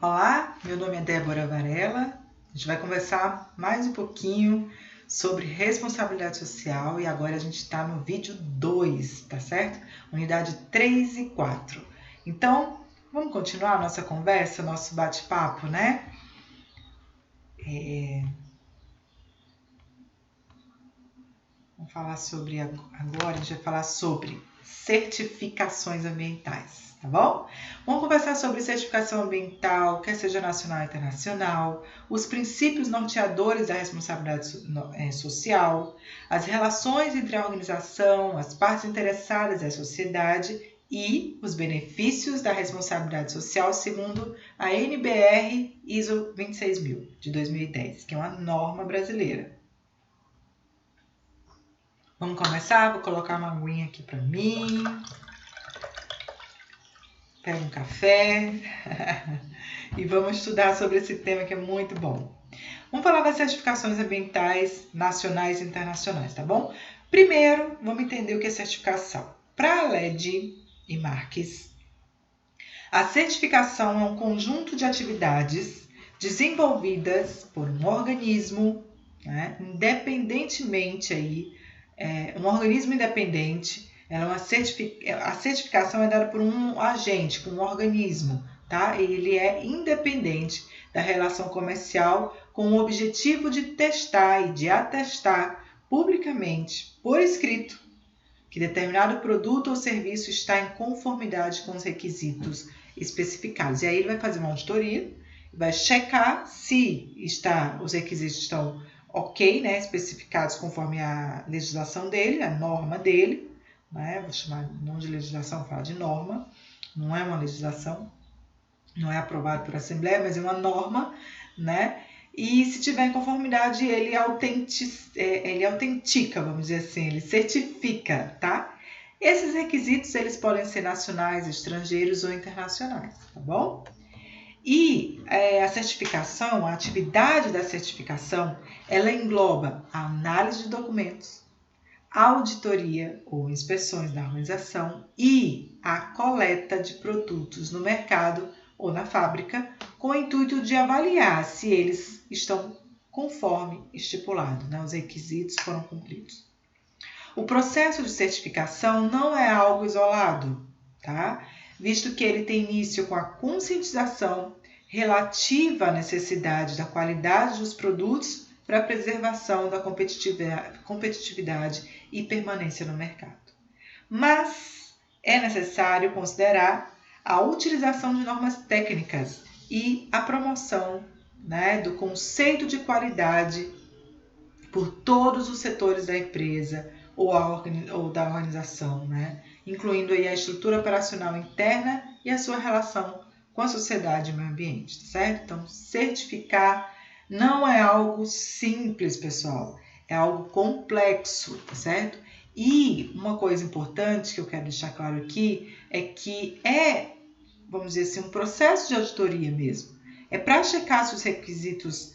Olá, meu nome é Débora Varela. A gente vai conversar mais um pouquinho sobre responsabilidade social e agora a gente está no vídeo 2, tá certo? Unidade 3 e 4. Então, vamos continuar a nossa conversa, nosso bate-papo, né? Vamos falar sobre agora, a gente vai falar sobre certificações ambientais, tá bom? Vamos conversar sobre certificação ambiental, quer seja nacional ou internacional, os princípios norteadores da responsabilidade social, as relações entre a organização, as partes interessadas e a sociedade e os benefícios da responsabilidade social segundo a NBR ISO 26000 de 2010, que é uma norma brasileira. Vamos começar? Vou colocar uma aguinha aqui para mim. Pega um café. E vamos estudar sobre esse tema que é muito bom. Vamos falar das certificações ambientais nacionais e internacionais, tá bom? Primeiro, vamos entender o que é certificação. Para a LED e Marques, a certificação é um conjunto de atividades desenvolvidas por um organismo, né, independentemente aí, um organismo independente. A certificação é dada por um agente, por um organismo, tá? Ele é independente da relação comercial com o objetivo de testar e de atestar publicamente, por escrito, que determinado produto ou serviço está em conformidade com os requisitos especificados. E aí ele vai fazer uma auditoria, vai checar se os requisitos estão ok, né, especificados conforme a legislação dele, a norma dele, né, vou chamar não de legislação, vou falar de norma, não é uma legislação, não é aprovado por Assembleia, mas é uma norma, né? E se tiver em conformidade, ele autentica, vamos dizer assim, ele certifica, tá? Esses requisitos, eles podem ser nacionais, estrangeiros ou internacionais, tá bom? E a certificação, a atividade da certificação, ela engloba a análise de documentos, a auditoria ou inspeções da organização e a coleta de produtos no mercado ou na fábrica, com o intuito de avaliar se eles estão conforme estipulado, né? Os requisitos foram cumpridos. O processo de certificação não é algo isolado, tá? Visto que ele tem início com a conscientização relativa à necessidade da qualidade dos produtos para a preservação da competitividade e permanência no mercado. Mas é necessário considerar a utilização de normas técnicas e a promoção, né, do conceito de qualidade por todos os setores da empresa ou da organização, né, incluindo aí a estrutura operacional interna e a sua relação com a sociedade e o meio ambiente, certo? Então, certificar não é algo simples, pessoal, é algo complexo, certo? E uma coisa importante que eu quero deixar claro aqui é que vamos dizer assim, um processo de auditoria mesmo. É para checar se os requisitos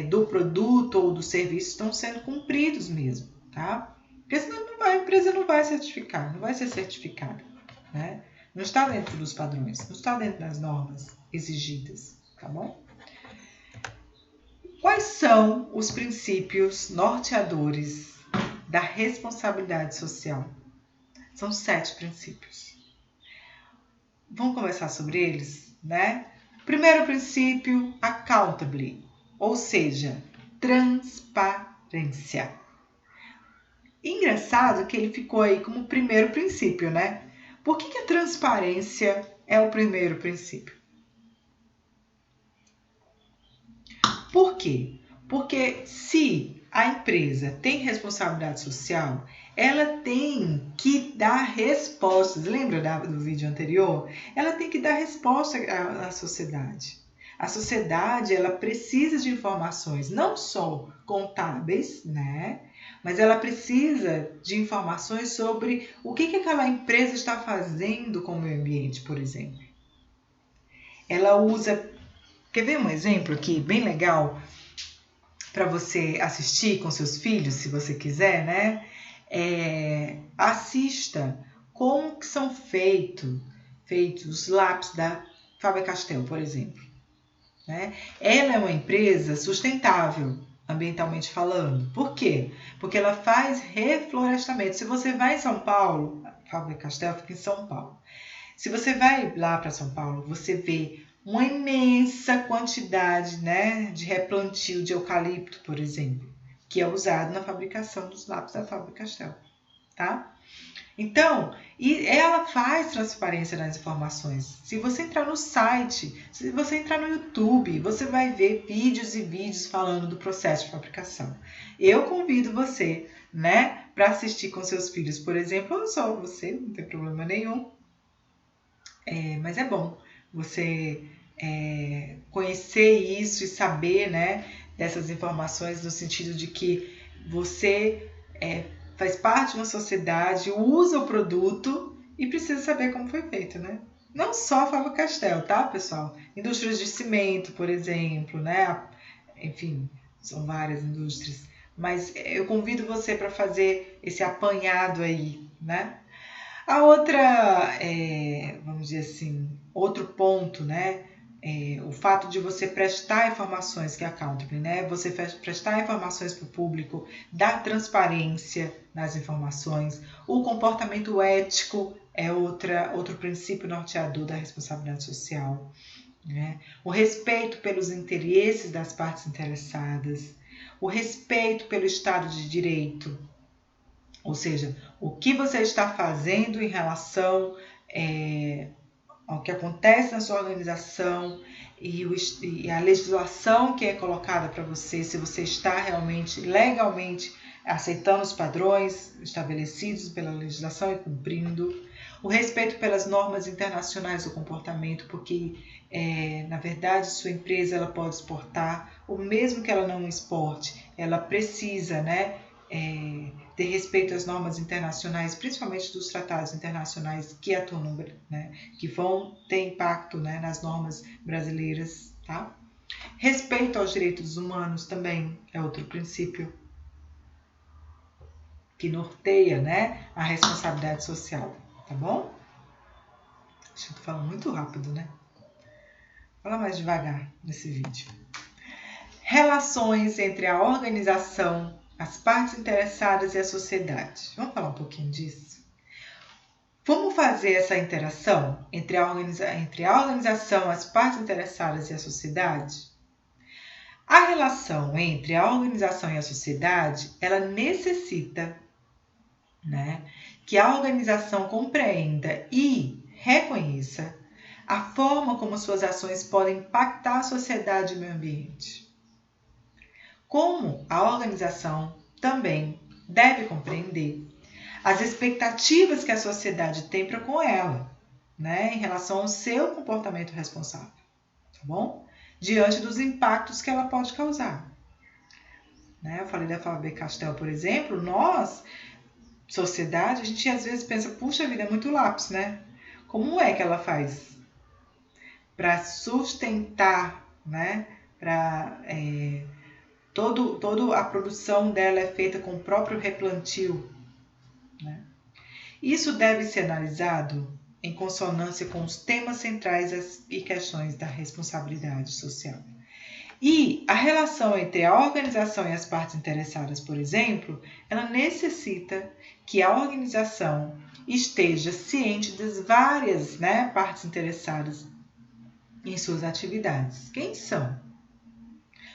do produto ou do serviço estão sendo cumpridos mesmo, tá? Porque senão a empresa não vai certificar, não vai ser certificada, né? Não está dentro dos padrões, não está dentro das normas exigidas, tá bom? Quais são os princípios norteadores da responsabilidade social? São 7 princípios. Vamos conversar sobre eles, né? Primeiro princípio, accountability, ou seja, transparência. Engraçado que ele ficou aí como primeiro princípio, né? Por que a transparência é o primeiro princípio? Por quê? Porque se a empresa tem responsabilidade social, ela tem que dar respostas. Lembra do vídeo anterior? Ela tem que dar resposta à sociedade. A sociedade, ela precisa de informações não só contábeis, né? Mas ela precisa de informações sobre o que aquela empresa está fazendo com o meio ambiente, por exemplo. Ela usa... Quer ver um exemplo aqui bem legal para você assistir com seus filhos, se você quiser, né? Assista como que são feitos os lápis da Faber-Castell, por exemplo. né? Ela é uma empresa sustentável, ambientalmente falando. Por quê? Porque ela faz reflorestamento. Se você vai em São Paulo, a Faber-Castell fica em São Paulo. Se você vai lá para São Paulo, você vê uma imensa quantidade, né, de replantio de eucalipto, por exemplo, que é usado na fabricação dos lápis da Faber-Castell, tá? Então, e ela faz transparência nas informações. Se você entrar no site, se você entrar no YouTube, você vai ver vídeos e vídeos falando do processo de fabricação. Eu convido você, né, para assistir com seus filhos, por exemplo, ou só você, não tem problema nenhum. Mas é bom você conhecer isso e saber, né, dessas informações no sentido de que você faz parte de uma sociedade, usa o produto e precisa saber como foi feito, né? Não só a Faber-Castell, tá, pessoal? Indústrias de cimento, por exemplo, né? Enfim, são várias indústrias. Mas eu convido você para fazer esse apanhado aí, né? A outra, vamos dizer assim, outro ponto, né? O fato de você prestar informações, que é accountable, né? Você prestar informações para o público, dar transparência nas informações. O comportamento ético é outro princípio norteador da responsabilidade social, né? O respeito pelos interesses das partes interessadas, o respeito pelo Estado de Direito, ou seja, o que você está fazendo em relação ao que acontece na sua organização e a legislação que é colocada para você, se você está realmente, legalmente, aceitando os padrões estabelecidos pela legislação e cumprindo. O respeito pelas normas internacionais do comportamento, porque, na verdade, sua empresa ela pode exportar, ou mesmo que ela não exporte, ela precisa, né, ter respeito às normas internacionais, principalmente dos tratados internacionais que atuam, né, que vão ter impacto, né, nas normas brasileiras, tá? Respeito aos direitos humanos também é outro princípio que norteia, né, a responsabilidade social, tá bom? Acho que eu tô falando muito rápido, né? Fala mais devagar nesse vídeo. Relações entre a organização, as partes interessadas e a sociedade. Vamos falar um pouquinho disso? Vamos fazer essa interação entre a organização, as partes interessadas e a sociedade? A relação entre a organização e a sociedade, ela necessita, né, que a organização compreenda e reconheça a forma como suas ações podem impactar a sociedade e o meio ambiente. Como a organização também deve compreender as expectativas que a sociedade tem para com ela, né, em relação ao seu comportamento responsável, tá bom? Diante dos impactos que ela pode causar. Né? Eu falei da Faber-Castell, por exemplo, nós, sociedade, a gente às vezes pensa, puxa vida, é muito lápis, né? Como é que ela faz para sustentar, né? Toda a produção dela é feita com o próprio replantio, né? Isso deve ser analisado em consonância com os temas centrais e questões da responsabilidade social. E a relação entre a organização e as partes interessadas, por exemplo, ela necessita que a organização esteja ciente das várias, né, partes interessadas em suas atividades. Quem são?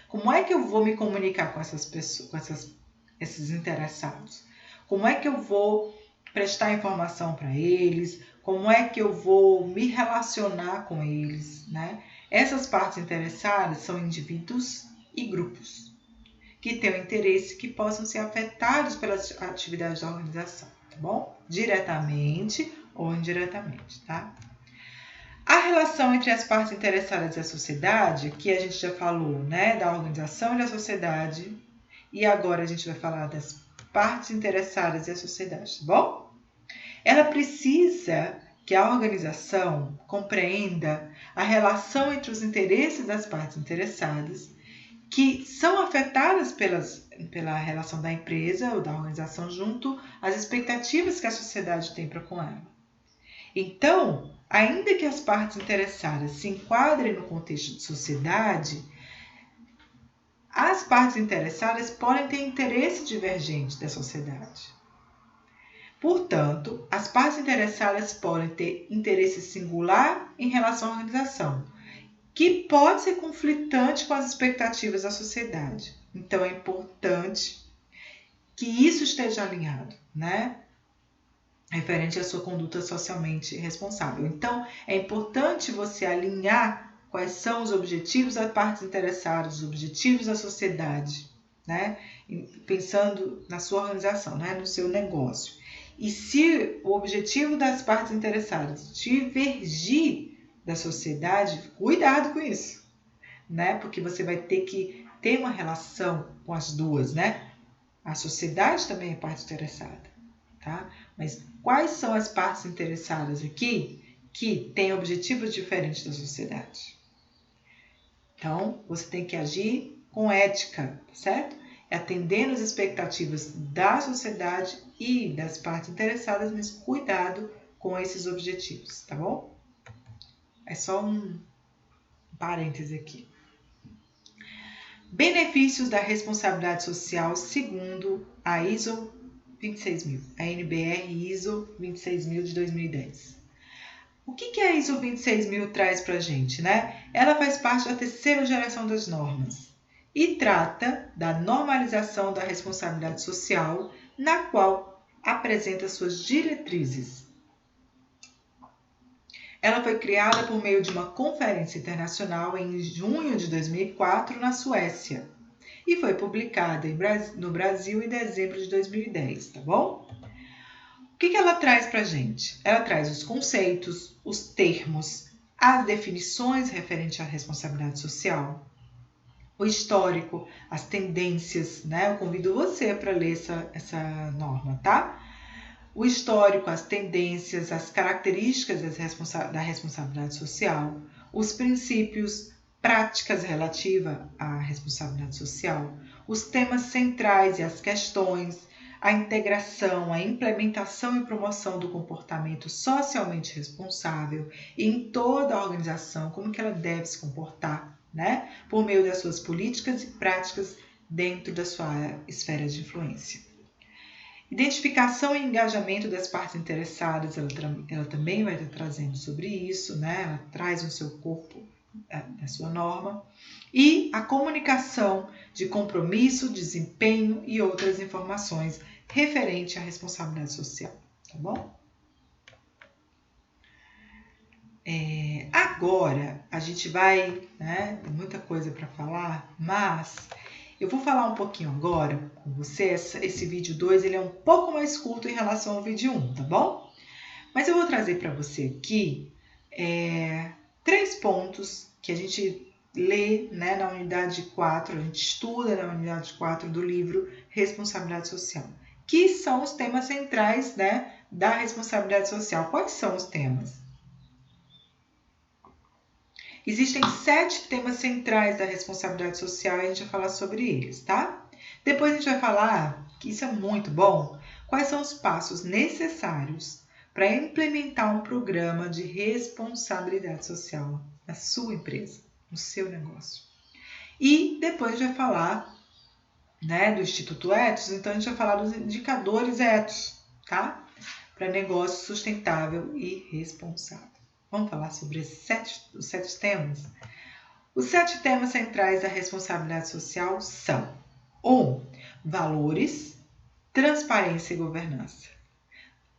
Como é que eu vou me comunicar com essas pessoas, esses interessados? Como é que eu vou prestar informação para eles? Como é que eu vou me relacionar com eles, né? Essas partes interessadas são indivíduos e grupos que têm um interesse que possam ser afetados pelas atividades da organização, tá bom? Diretamente ou indiretamente, tá? A relação entre as partes interessadas e a sociedade, que a gente já falou, né, da organização e da sociedade, e agora a gente vai falar das partes interessadas e a sociedade, tá bom? Ela precisa que a organização compreenda a relação entre os interesses das partes interessadas, que são afetadas pela relação da empresa ou da organização junto às expectativas que a sociedade tem para com ela. Então, ainda que as partes interessadas se enquadrem no contexto de sociedade, as partes interessadas podem ter interesse divergente da sociedade. Portanto, as partes interessadas podem ter interesse singular em relação à organização, que pode ser conflitante com as expectativas da sociedade. Então, é importante que isso esteja alinhado, né? Referente à sua conduta socialmente responsável. Então, é importante você alinhar quais são os objetivos das partes interessadas, os objetivos da sociedade, né? Pensando na sua organização, né? No seu negócio. E se o objetivo das partes interessadas divergir da sociedade, cuidado com isso, né? Porque você vai ter que ter uma relação com as duas, né? A sociedade também é parte interessada, tá? Mas quais são as partes interessadas aqui que têm objetivos diferentes da sociedade? Então, você tem que agir com ética, certo? Atendendo as expectativas da sociedade e das partes interessadas, mas cuidado com esses objetivos, tá bom? É só um parêntese aqui. Benefícios da responsabilidade social segundo a ISO 26000, a NBR ISO 26000 de 2010. O que a ISO 26000 traz para a gente, né? Ela faz parte da terceira geração das normas e trata da normalização da responsabilidade social, na qual apresenta suas diretrizes. Ela foi criada por meio de uma conferência internacional em junho de 2004 na Suécia e foi publicada no Brasil em dezembro de 2010, tá bom? O que ela traz para a gente? Ela traz os conceitos, os termos, as definições referentes à responsabilidade social, o histórico, as tendências, né? Eu convido você para ler essa norma, tá? O histórico, as tendências, as características da responsabilidade social, os princípios, práticas relativas à responsabilidade social, os temas centrais e as questões, a integração, a implementação e promoção do comportamento socialmente responsável em toda a organização, como que ela deve se comportar, né? Por meio das suas políticas e práticas dentro da sua esfera de influência. Identificação e engajamento das partes interessadas, ela também vai estar trazendo sobre isso, né? Ela traz no seu corpo da sua norma. E a comunicação de compromisso, desempenho e outras informações referente à responsabilidade social, tá bom? Agora a gente vai, né? Tem muita coisa para falar, mas eu vou falar um pouquinho agora com você. Esse vídeo 2 ele é um pouco mais curto em relação ao vídeo 1, tá bom? Mas eu vou trazer para você aqui 3 pontos que a gente lê, né, na unidade 4, a gente estuda na unidade 4 do livro Responsabilidade Social, que são os temas centrais, né, da responsabilidade social. Quais são os temas? Existem 7 temas centrais da responsabilidade social e a gente vai falar sobre eles, tá? Depois a gente vai falar, que isso é muito bom, quais são os passos necessários para implementar um programa de responsabilidade social na sua empresa, no seu negócio. E depois a gente vai falar, né, do Instituto Ethos, então a gente vai falar dos indicadores Ethos, tá? Para negócio sustentável e responsável. Vamos falar sobre os 7 temas? Os 7 temas centrais da responsabilidade social são: 1. Valores, transparência e governança.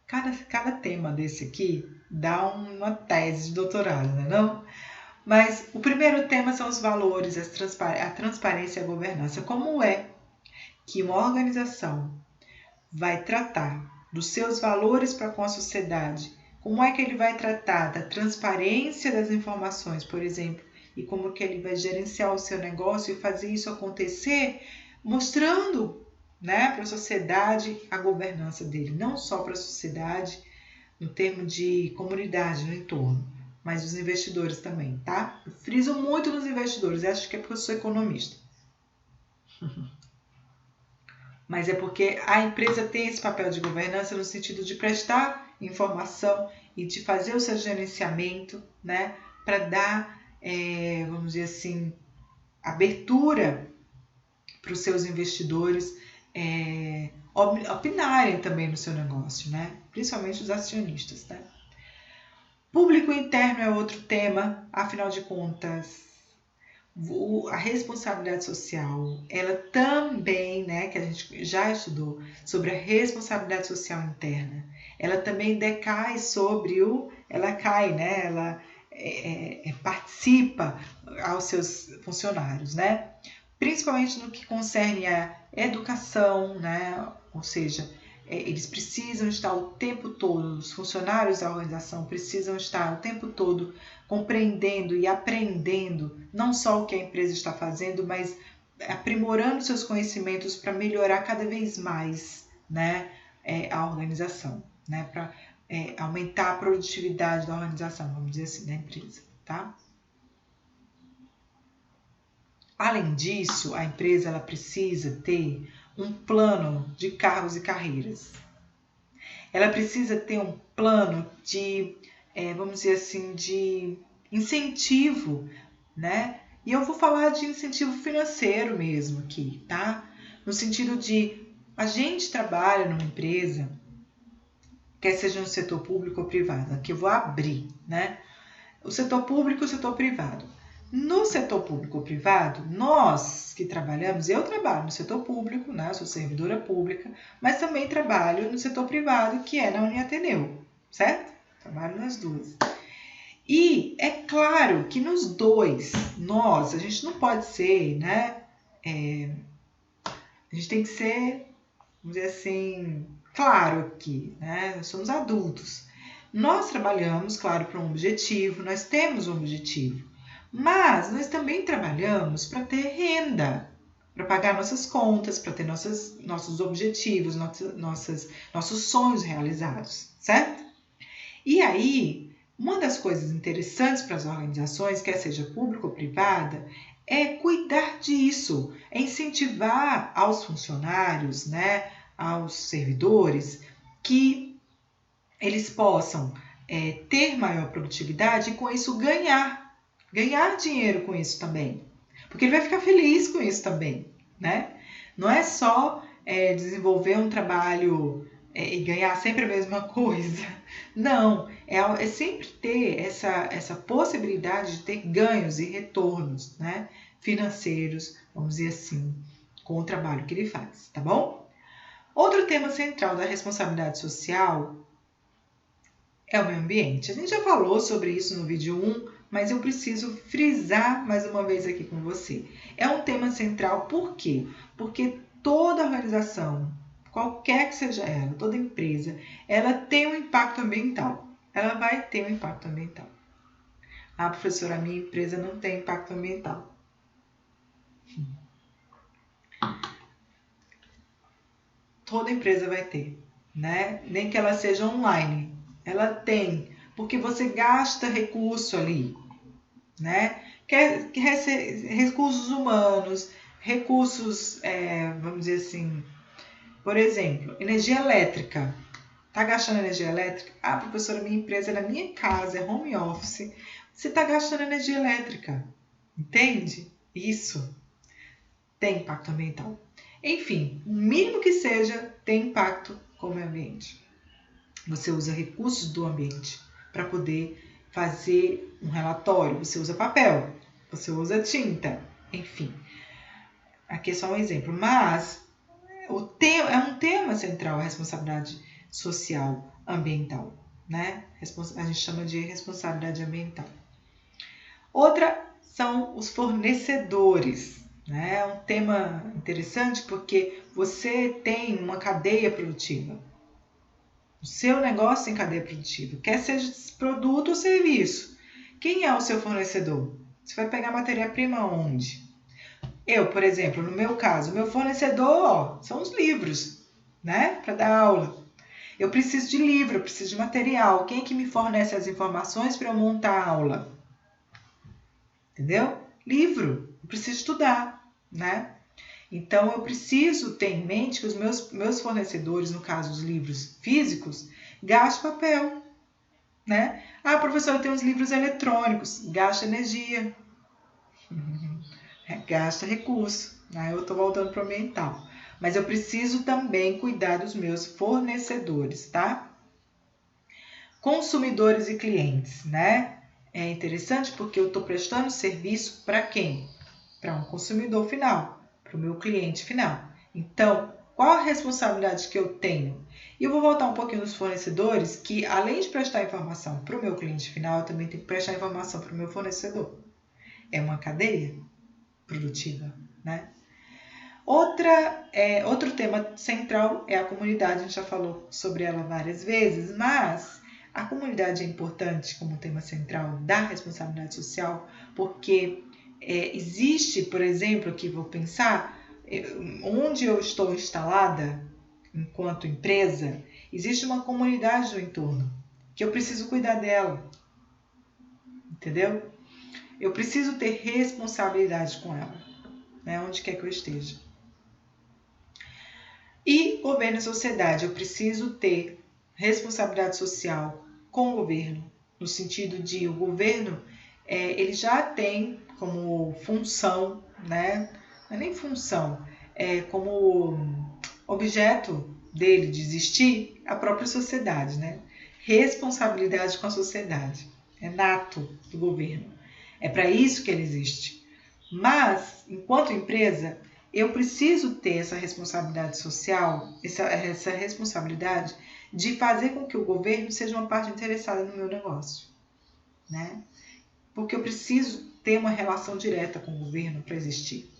Cada tema desse aqui dá uma tese de doutorado, não é não? Mas o primeiro tema são os valores, a transparência e a governança. Como é que uma organização vai tratar dos seus valores para com a sociedade? Como é que ele vai tratar da transparência das informações, por exemplo, e como que ele vai gerenciar o seu negócio e fazer isso acontecer, mostrando, né, para a sociedade a governança dele, não só para a sociedade, no termo de comunidade no entorno, mas os investidores também, tá? Eu friso muito nos investidores, acho que é porque eu sou economista. Mas é porque a empresa tem esse papel de governança no sentido de prestar informação e de fazer o seu gerenciamento, né, para dar, vamos dizer assim, abertura para os seus investidores opinarem também no seu negócio, né? Principalmente os acionistas, né? Público interno é outro tema, afinal de contas, a responsabilidade social, ela também, né, que a gente já estudou sobre a responsabilidade social interna, ela também decai sobre ela cai, né, ela participa aos seus funcionários, né? Principalmente no que concerne a educação, né? Ou seja, eles precisam estar o tempo todo, os funcionários da organização precisam estar o tempo todo compreendendo e aprendendo não só o que a empresa está fazendo, mas aprimorando seus conhecimentos para melhorar cada vez mais, né, a organização, né, para aumentar a produtividade da organização, vamos dizer assim, da empresa, tá? Além disso, a empresa ela precisa ter um plano de cargos e carreiras. Ela precisa ter um plano de, vamos dizer assim, de incentivo, né? E eu vou falar de incentivo financeiro mesmo aqui, tá? No sentido de a gente trabalha numa empresa, quer seja no setor público ou privado, aqui eu vou abrir, né? O setor público e o setor privado. No setor público ou privado, nós que trabalhamos, eu trabalho no setor público, né? Eu sou servidora pública, mas também trabalho no setor privado, que é na Uniateneu, certo? Trabalho nas duas. E é claro que nos dois, a gente não pode ser, né? A gente tem que ser, vamos dizer assim, claro aqui, né? Nós somos adultos. Nós trabalhamos, claro, para um objetivo, nós temos um objetivo, mas nós também trabalhamos para ter renda, para pagar nossas contas, para ter nossos objetivos, nossos sonhos realizados, certo? E aí, uma das coisas interessantes para as organizações, quer seja pública ou privada, é cuidar disso, é incentivar aos funcionários, né, aos servidores, que eles possam ter maior produtividade e com isso ganhar dinheiro com isso também, porque ele vai ficar feliz com isso também, né? Não é só desenvolver um trabalho e ganhar sempre a mesma coisa, não, é sempre ter essa possibilidade de ter ganhos e retornos, né, financeiros, vamos dizer assim, com o trabalho que ele faz, tá bom? Outro tema central da responsabilidade social é o meio ambiente. A gente já falou sobre isso no vídeo 1, mas eu preciso frisar mais uma vez aqui com você. É um tema central, por quê? Porque toda organização, qualquer que seja ela, toda empresa, ela tem um impacto ambiental. Ela vai ter um impacto ambiental. Ah, professora, a minha empresa não tem impacto ambiental. Toda empresa vai ter, né? Nem que ela seja online. Ela tem, porque você gasta recurso ali, né? Recursos humanos, recursos, vamos dizer assim, por exemplo, energia elétrica. Está gastando energia elétrica? Ah, professora, minha empresa é na minha casa, é home office. Você está gastando energia elétrica, entende? Isso tem impacto ambiental. Enfim, o mínimo que seja tem impacto com o meio ambiente. Você usa recursos do ambiente para poder fazer um relatório. Você usa papel, você usa tinta, enfim. Aqui é só um exemplo. Mas é um tema central a responsabilidade social ambiental, né? A gente chama de responsabilidade ambiental. Outra são os fornecedores. É um tema interessante porque você tem uma cadeia produtiva. O seu negócio tem cadeia produtiva, quer seja produto ou serviço. Quem é o seu fornecedor? Você vai pegar matéria-prima onde? Eu, por exemplo, no meu caso, meu fornecedor são os livros, né? Para dar aula. Eu preciso de livro, eu preciso de material. Quem é que me fornece as informações para eu montar a aula? Entendeu? Livro. Eu preciso estudar, né? Então, eu preciso ter em mente que os meus fornecedores, no caso os livros físicos, gastam papel. né? Ah, professora, tem uns livros eletrônicos, gasta energia, gasta recurso, né? Eu estou voltando para o ambiental. Mas eu preciso também cuidar dos meus fornecedores, tá? Consumidores e clientes, né? É interessante porque eu estou prestando serviço para quem? Para um consumidor final, para o meu cliente final. Então, qual a responsabilidade que eu tenho? E eu vou voltar um pouquinho nos fornecedores, que além de prestar informação para o meu cliente final, eu também tenho que prestar informação para o meu fornecedor. É uma cadeia produtiva, né? Outro tema central é a comunidade, a gente já falou sobre ela várias vezes, mas a comunidade é importante como tema central da responsabilidade social, porque existe, por exemplo, aqui vou pensar, onde eu estou instalada enquanto empresa, existe uma comunidade no entorno, que eu preciso cuidar dela, entendeu? Eu preciso ter responsabilidade com ela, né, onde quer que eu esteja. E governo e sociedade, eu preciso ter responsabilidade social com o governo, no sentido de o governo ele já tem como função, né? Não é nem função, como objeto dele de existir a própria sociedade, né? Responsabilidade com a sociedade, é nato do governo, é para isso que ele existe. Mas, enquanto empresa, eu preciso ter essa responsabilidade social, essa responsabilidade de fazer com que o governo seja uma parte interessada no meu negócio, né? Porque eu preciso ter uma relação direta com o governo para existir.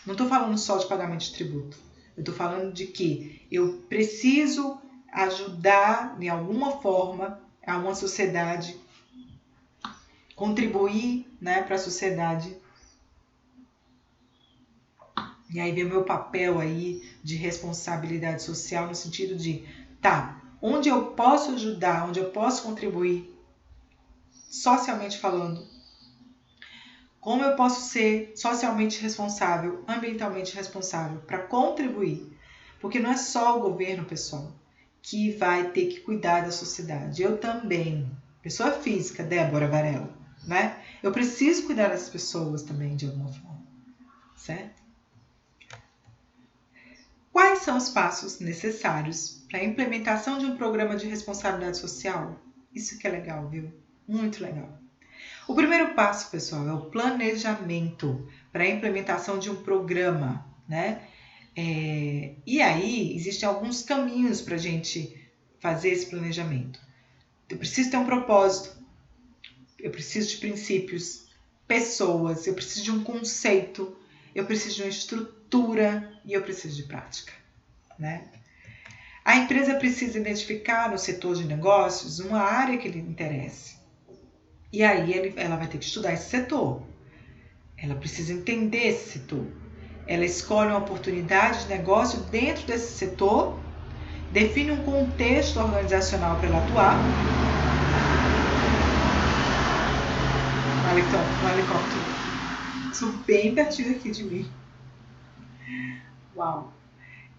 Não estou falando só de pagamento de tributo. Eu estou falando de que eu preciso ajudar, de alguma forma, a uma sociedade, contribuir, né, para a sociedade. E aí vem o meu papel aí de responsabilidade social no sentido de, tá, onde eu posso ajudar, onde eu posso contribuir, socialmente falando, como eu posso ser socialmente responsável, ambientalmente responsável para contribuir. Porque não é só o governo, pessoal, que vai ter que cuidar da sociedade. Eu também, pessoa física, Débora Varela, né? Eu preciso cuidar dessas pessoas também de alguma forma, certo? Quais são os passos necessários para a implementação de um programa de responsabilidade social? Isso que é legal, viu? Muito legal. O primeiro passo, pessoal, é o planejamento para a implementação de um programa, né? E aí, existem alguns caminhos para a gente fazer esse planejamento. Eu preciso ter um propósito, eu preciso de princípios, pessoas, eu preciso de um conceito, eu preciso de uma estrutura e eu preciso de prática, né? A empresa precisa identificar no setor de negócios uma área que lhe interesse. E aí ela vai ter que estudar esse setor. Ela precisa entender esse setor. Ela escolhe uma oportunidade de negócio dentro desse setor, define um contexto organizacional para ela atuar. Um helicóptero. Isso bem pertinho aqui de mim. Uau!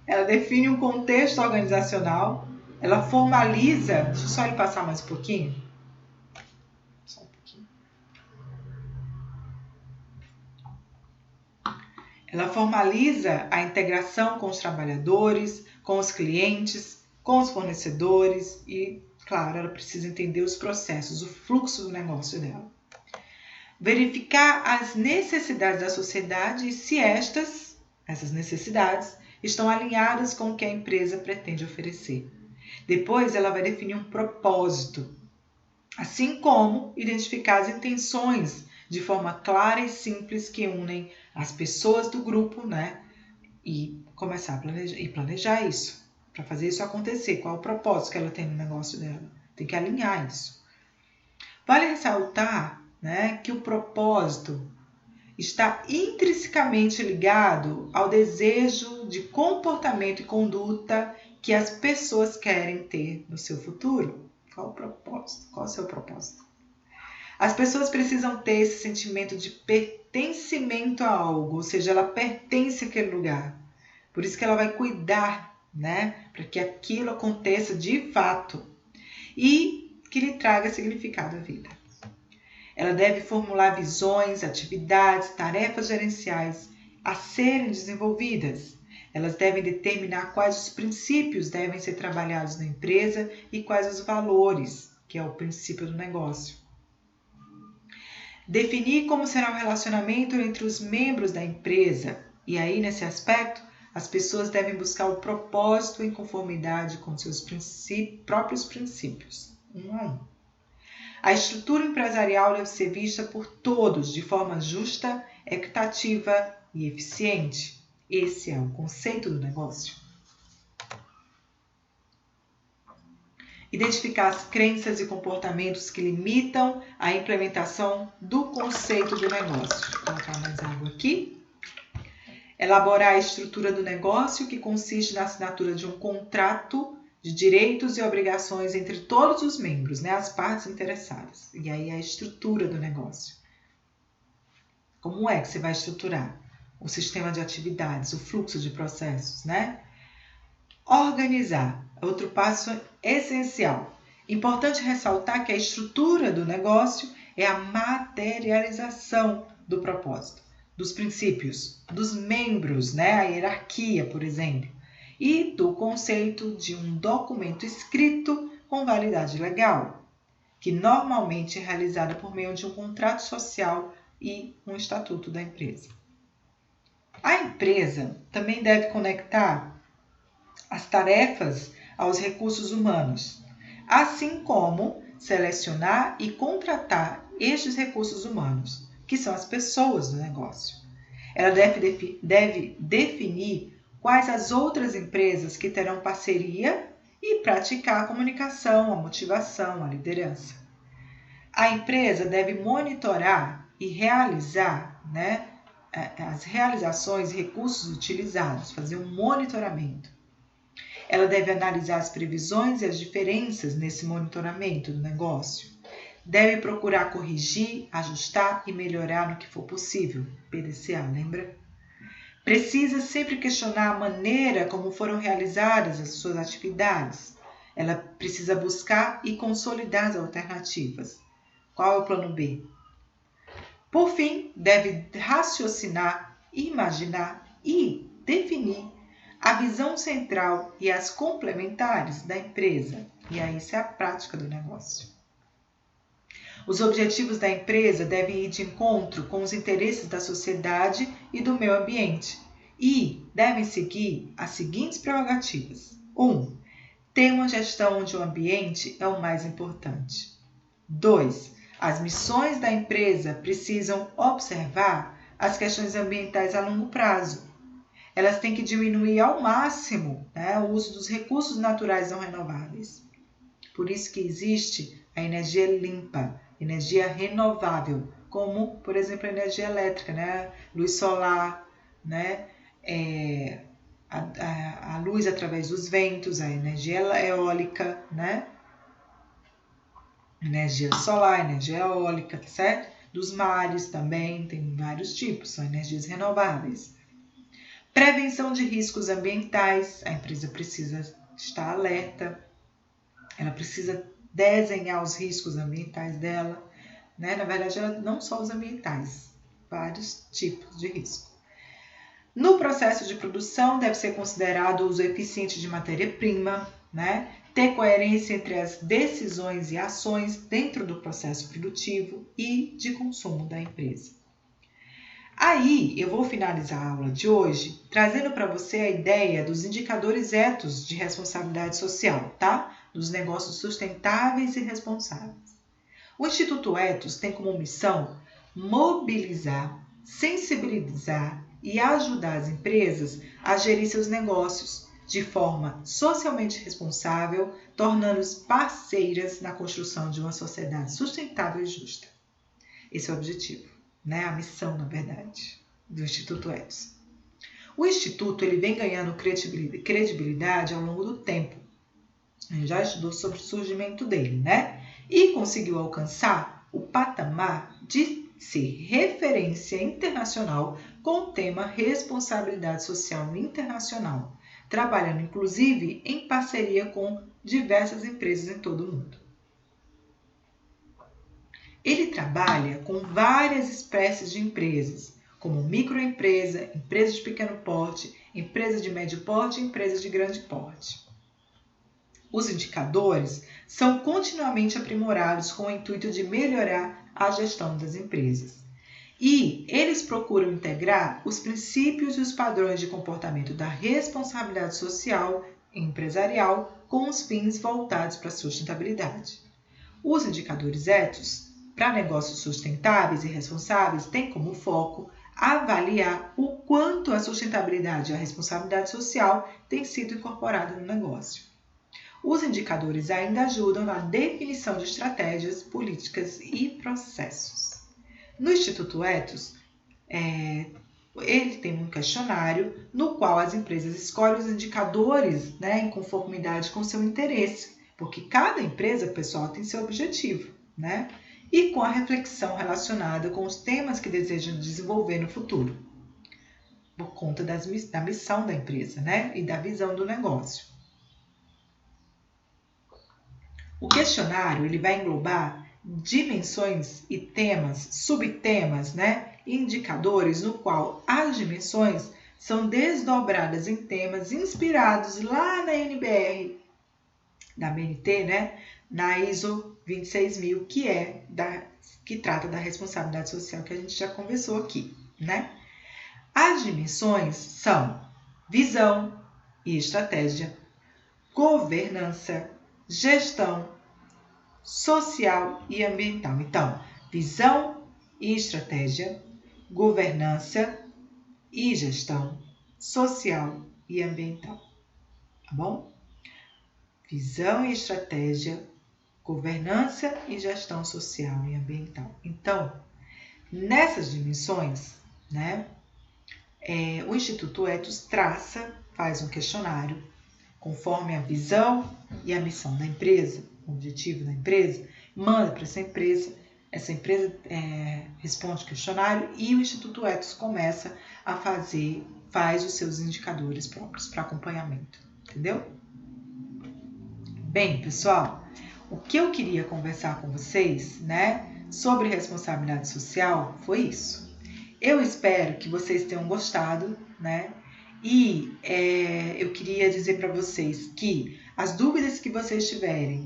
Ela define um contexto organizacional, ela formaliza. Deixa eu só ele passar mais um pouquinho. Só um pouquinho. Ela formaliza a integração com os trabalhadores, com os clientes, com os fornecedores e, claro, ela precisa entender os processos, o fluxo do negócio dela. Verificar as necessidades da sociedade e se essas necessidades, estão alinhadas com o que a empresa pretende oferecer. Depois, ela vai definir um propósito, assim como identificar as intenções de forma clara e simples que unem as pessoas do grupo, né? E começar a planejar isso, para fazer isso acontecer. Qual é o propósito que ela tem no negócio dela? Tem que alinhar isso. Vale ressaltar, né, que o propósito está intrinsecamente ligado ao desejo de comportamento e conduta que as pessoas querem ter no seu futuro. Qual o propósito? Qual o seu propósito? As pessoas precisam ter esse sentimento de pertencimento a algo, ou seja, ela pertence àquele lugar. Por isso que ela vai cuidar, né, para que aquilo aconteça de fato. E que lhe traga significado à vida. Ela deve formular visões, atividades, tarefas gerenciais a serem desenvolvidas. Elas devem determinar quais os princípios devem ser trabalhados na empresa e quais os valores, que é o princípio do negócio. Definir como será o relacionamento entre os membros da empresa. E aí, nesse aspecto, as pessoas devem buscar o propósito em conformidade com seus próprios princípios, um a um. A estrutura empresarial deve ser vista por todos de forma justa, equitativa e eficiente. Esse é o conceito do negócio. Identificar as crenças e comportamentos que limitam a implementação do conceito do negócio. Vou colocar mais água aqui. Elaborar a estrutura do negócio, que consiste na assinatura de um contrato de direitos e obrigações entre todos os membros, né, as partes interessadas. E aí a estrutura do negócio. Como é que você vai estruturar o sistema de atividades, o fluxo de processos, né? Organizar, outro passo essencial. Importante ressaltar que a estrutura do negócio é a materialização do propósito, dos princípios, dos membros, né? A hierarquia, por exemplo, e do conceito de um documento escrito com validade legal, que normalmente é realizada por meio de um contrato social e um estatuto da empresa. A empresa também deve conectar as tarefas aos recursos humanos, assim como selecionar e contratar estes recursos humanos, que são as pessoas do negócio. Ela deve definir quais as outras empresas que terão parceria e praticar a comunicação, a motivação, a liderança. A empresa deve monitorar e realizar, né, as realizações e recursos utilizados, fazer um monitoramento. Ela deve analisar as previsões e as diferenças nesse monitoramento do negócio. Deve procurar corrigir, ajustar e melhorar no que for possível. PDCA, lembra? Precisa sempre questionar a maneira como foram realizadas as suas atividades. Ela precisa buscar e consolidar as alternativas. Qual é o plano B? Por fim, deve raciocinar, imaginar e definir a visão central e as complementares da empresa. E aí, isso é a prática do negócio. Os objetivos da empresa devem ir de encontro com os interesses da sociedade e do meio ambiente e devem seguir as seguintes prerrogativas. 1. Ter uma gestão onde o ambiente é o mais importante. 2. As missões da empresa precisam observar as questões ambientais a longo prazo. Elas têm que diminuir ao máximo, né, o uso dos recursos naturais não renováveis. Por isso que existe a energia limpa, energia renovável, como, por exemplo, a energia elétrica, né, luz solar, né, a luz através dos ventos, a energia eólica, né, energia solar, energia eólica, certo? Dos mares também, tem vários tipos, são energias renováveis. Prevenção de riscos ambientais, a empresa precisa estar alerta, ela precisa desenhar os riscos ambientais dela, né? Na verdade, não só os ambientais, vários tipos de risco. No processo de produção, deve ser considerado o uso eficiente de matéria-prima, né? Ter coerência entre as decisões e ações dentro do processo produtivo e de consumo da empresa. Aí, eu vou finalizar a aula de hoje trazendo para você a ideia dos indicadores éticos de responsabilidade social, tá? Dos negócios sustentáveis e responsáveis. O Instituto Ethos tem como missão mobilizar, sensibilizar e ajudar as empresas a gerir seus negócios de forma socialmente responsável, tornando-os parceiras na construção de uma sociedade sustentável e justa. Esse é o objetivo, né? A missão, na verdade, do Instituto Ethos. O Instituto ele vem ganhando credibilidade ao longo do tempo. A gente já estudou sobre o surgimento dele, né? E conseguiu alcançar o patamar de ser referência internacional com o tema responsabilidade social internacional, trabalhando inclusive em parceria com diversas empresas em todo o mundo. Ele trabalha com várias espécies de empresas, como microempresa, empresa de pequeno porte, empresa de médio porte e empresa de grande porte. Os indicadores são continuamente aprimorados com o intuito de melhorar a gestão das empresas. E eles procuram integrar os princípios e os padrões de comportamento da responsabilidade social e empresarial com os fins voltados para a sustentabilidade. Os indicadores éticos para negócios sustentáveis e responsáveis têm como foco avaliar o quanto a sustentabilidade e a responsabilidade social têm sido incorporadas no negócio. Os indicadores ainda ajudam na definição de estratégias, políticas e processos. No Instituto Ethos, ele tem um questionário no qual as empresas escolhem os indicadores, em conformidade com seu interesse, porque cada empresa, pessoal, tem seu objetivo, e com a reflexão relacionada com os temas que desejam desenvolver no futuro, por conta da missão da empresa, e da visão do negócio. O questionário ele vai englobar dimensões e temas, subtemas, indicadores no qual as dimensões são desdobradas em temas inspirados lá na NBR, da BNT, na ISO 26000, que trata da responsabilidade social, que a gente já conversou aqui, As dimensões são visão e estratégia, governança, gestão, social e ambiental. Então, visão e estratégia, governança e gestão, social e ambiental. Tá bom? Visão e estratégia, governança e gestão social e ambiental. Então, nessas dimensões, o Instituto Ethos faz um questionário conforme a visão e a missão da empresa, o objetivo da empresa, manda para essa empresa responde o questionário e o Instituto Ethos começa a faz os seus indicadores próprios para acompanhamento, entendeu? Bem, pessoal, o que eu queria conversar com vocês, sobre responsabilidade social foi isso. Eu espero que vocês tenham gostado, E eu queria dizer para vocês que as dúvidas que vocês tiverem,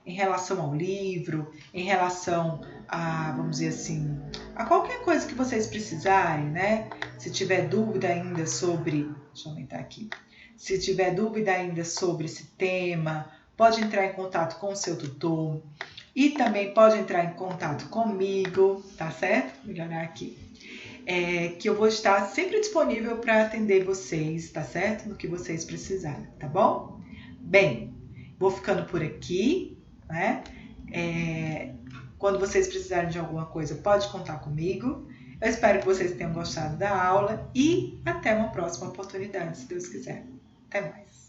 em relação ao livro, em relação a, vamos dizer assim, a qualquer coisa que vocês precisarem, Se tiver dúvida ainda sobre, deixa eu aumentar aqui, se tiver dúvida ainda sobre esse tema, pode entrar em contato com o seu tutor e também pode entrar em contato comigo, tá certo? Vou melhorar aqui. Que eu vou estar sempre disponível para atender vocês, tá certo? No que vocês precisarem, tá bom? Bem, vou ficando por aqui, Quando vocês precisarem de alguma coisa, pode contar comigo. Eu espero que vocês tenham gostado da aula e até uma próxima oportunidade, se Deus quiser. Até mais.